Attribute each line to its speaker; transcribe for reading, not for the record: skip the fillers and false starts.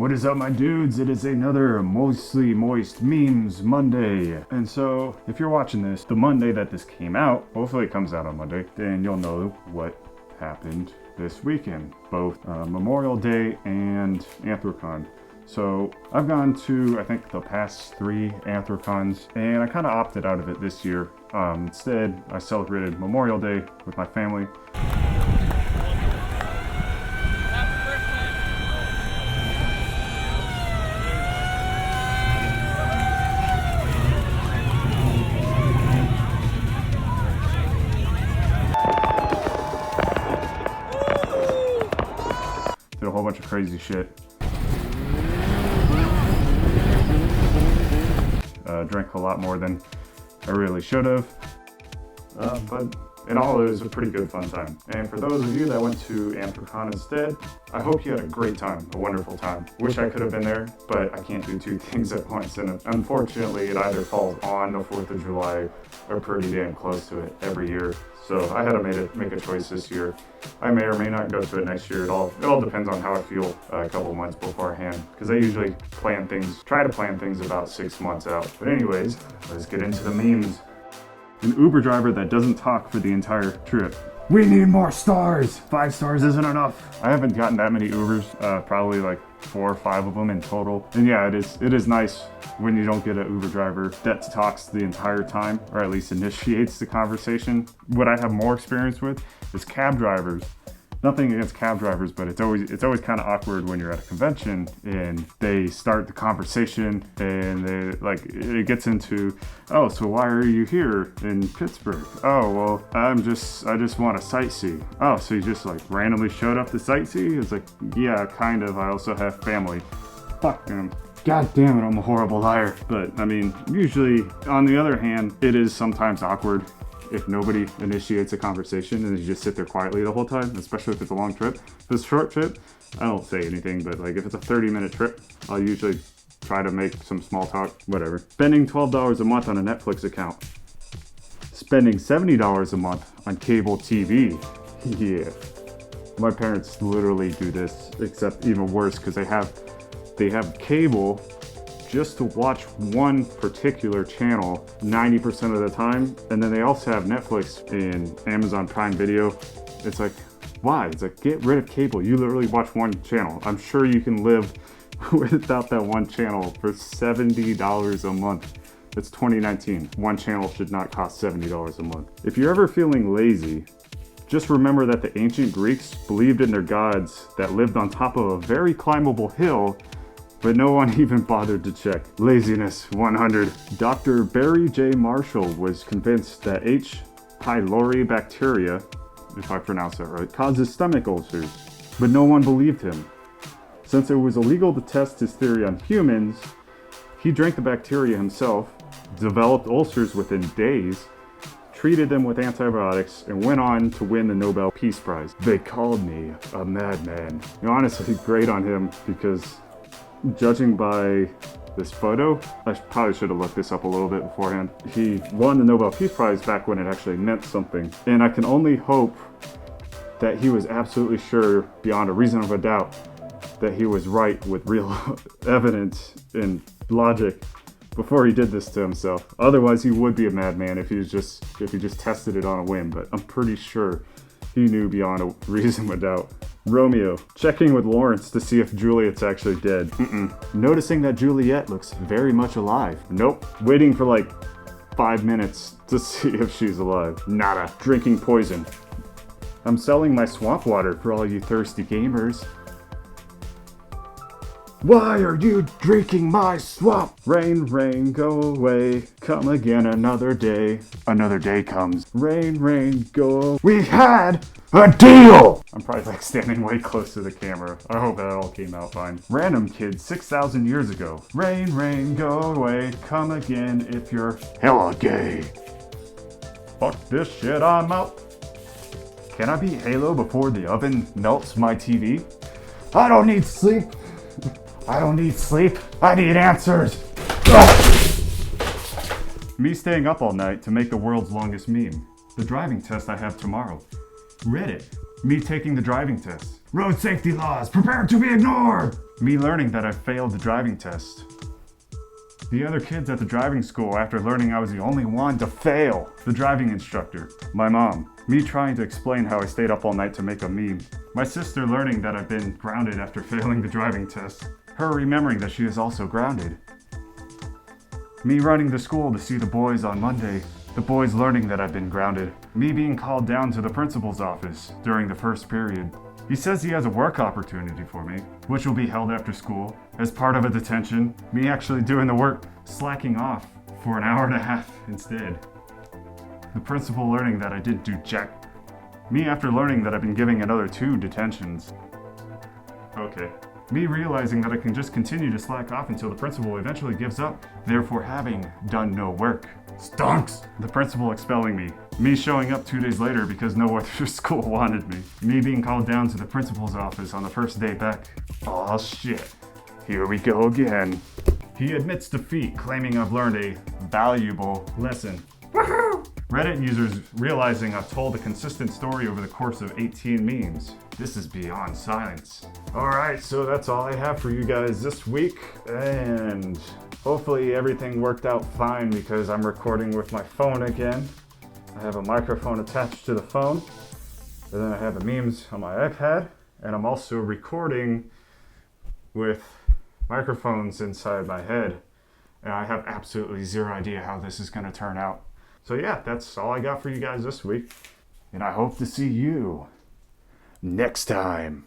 Speaker 1: What is up, my dudes? It is another Mostly Moist Memes Monday. And so, if you're watching this, the Monday that this came out, hopefully it comes out on Monday, then you'll know what happened this weekend, both Memorial Day and Anthrocon. So I've gone to, I think, the past 3 Anthrocons, and I kind of opted out of it this year. Instead, I celebrated Memorial Day with my family. Did a whole bunch of crazy shit. Drank a lot more than I really should have. But in all, it was a pretty good fun time. And for those of you that went to Anthrocon instead, I hope you had a great time, a wonderful time. Wish I could have been there, but I can't do 2 things at once. And unfortunately, it either falls on the 4th of July or pretty damn close to it every year. So I had to make a choice this year. I may or may not go to it next year. It all depends on how I feel a couple months beforehand, because I usually try to plan things about 6 months out. But anyways, let's get into the memes. An Uber driver that doesn't talk for the entire trip. We need more stars! 5 stars isn't enough. I haven't gotten that many Ubers, probably like 4 or 5 of them in total. And yeah, it is nice when you don't get an Uber driver that talks the entire time, or at least initiates the conversation. What I have more experience with is cab drivers. Nothing against cab drivers, but it's always kind of awkward when you're at a convention and they start the conversation and it gets into, oh, so why are you here in Pittsburgh? Oh, well, I just want to sightsee. Oh, so you just like randomly showed up to sightsee? It's like, yeah, kind of. I also have family. Fuck them. God damn it, I'm a horrible liar. But I mean, usually, on the other hand, it is sometimes awkward if nobody initiates a conversation and you just sit there quietly the whole time, especially if it's a long trip. If it's a short trip, I don't say anything, but like if it's a 30-minute trip, I'll usually try to make some small talk, whatever. Spending $12 a month on a Netflix account. Spending $70 a month on cable TV. Yeah. My parents literally do this, except even worse, because they have cable just to watch one particular channel 90% of the time. And then they also have Netflix and Amazon Prime Video. It's like, why? It's like, get rid of cable. You literally watch one channel. I'm sure you can live without that one channel for $70 a month. It's 2019. One channel should not cost $70 a month. If you're ever feeling lazy, just remember that the ancient Greeks believed in their gods that lived on top of a very climbable hill, but no one even bothered to check. Laziness 100. Dr. Barry J. Marshall was convinced that H. pylori bacteria, if I pronounce that right, causes stomach ulcers, but no one believed him. Since it was illegal to test his theory on humans, he drank the bacteria himself, developed ulcers within days, treated them with antibiotics, and went on to win the Nobel Peace Prize. They called me a madman. Honestly, great on him, because judging by this photo, I probably should have looked this up a little bit beforehand. He won the Nobel Peace Prize back when it actually meant something. And I can only hope that he was absolutely sure, beyond a reasonable doubt, that he was right with real evidence and logic before he did this to himself. Otherwise, he would be a madman if he just tested it on a whim. But I'm pretty sure he knew beyond a reasonable doubt. Romeo, checking with Lawrence to see if Juliet's actually dead. Noticing that Juliet looks very much alive. Nope. Waiting for like 5 minutes to see if she's alive. Nada. Drinking poison. I'm selling my swamp water for all you thirsty gamers. Why are you drinking my swamp? Rain, rain, go away. Come again another day. Another day comes. Rain, rain, go. We had a deal! I'm probably like standing way close to the camera. I hope that all came out fine. Random kid 6,000 years ago. Rain, rain, go away. Come again if you're hella gay. Fuck this shit, I'm out. Can I be Halo before the oven melts my TV? I don't need sleep. I don't need sleep. I need answers. Me staying up all night to make the world's longest meme. The driving test I have tomorrow. Reddit. Me taking the driving test. Road safety laws, prepare to be ignored! Me learning that I failed the driving test. The other kids at the driving school after learning I was the only one to fail. The driving instructor. My mom. Me trying to explain how I stayed up all night to make a meme. My sister learning that I've been grounded after failing the driving test. Her remembering that she is also grounded. Me running to school to see the boys on Monday. The boys learning that I've been grounded. Me being called down to the principal's office during the first period. He says he has a work opportunity for me, which will be held after school. As part of a detention, me actually doing the work, slacking off for an hour and a half instead. The principal learning that I didn't do jack. Me after learning that I've been giving another 2 detentions. Okay. Me realizing that I can just continue to slack off until the principal eventually gives up, therefore having done no work. Stonks! The principal expelling me. Me showing up 2 days later because no other school wanted me. Me being called down to the principal's office on the first day back. Aw shit. Here we go again. He admits defeat, claiming I've learned a valuable lesson. Woohoo! Reddit users realizing I've told a consistent story over the course of 18 memes. This is beyond science. Alright, so that's all I have for you guys this week, and hopefully everything worked out fine because I'm recording with my phone again. I have a microphone attached to the phone, and then I have the memes on my iPad, and I'm also recording with microphones inside my head, and I have absolutely zero idea how this is going to turn out. So yeah, that's all I got for you guys this week, and I hope to see you next time.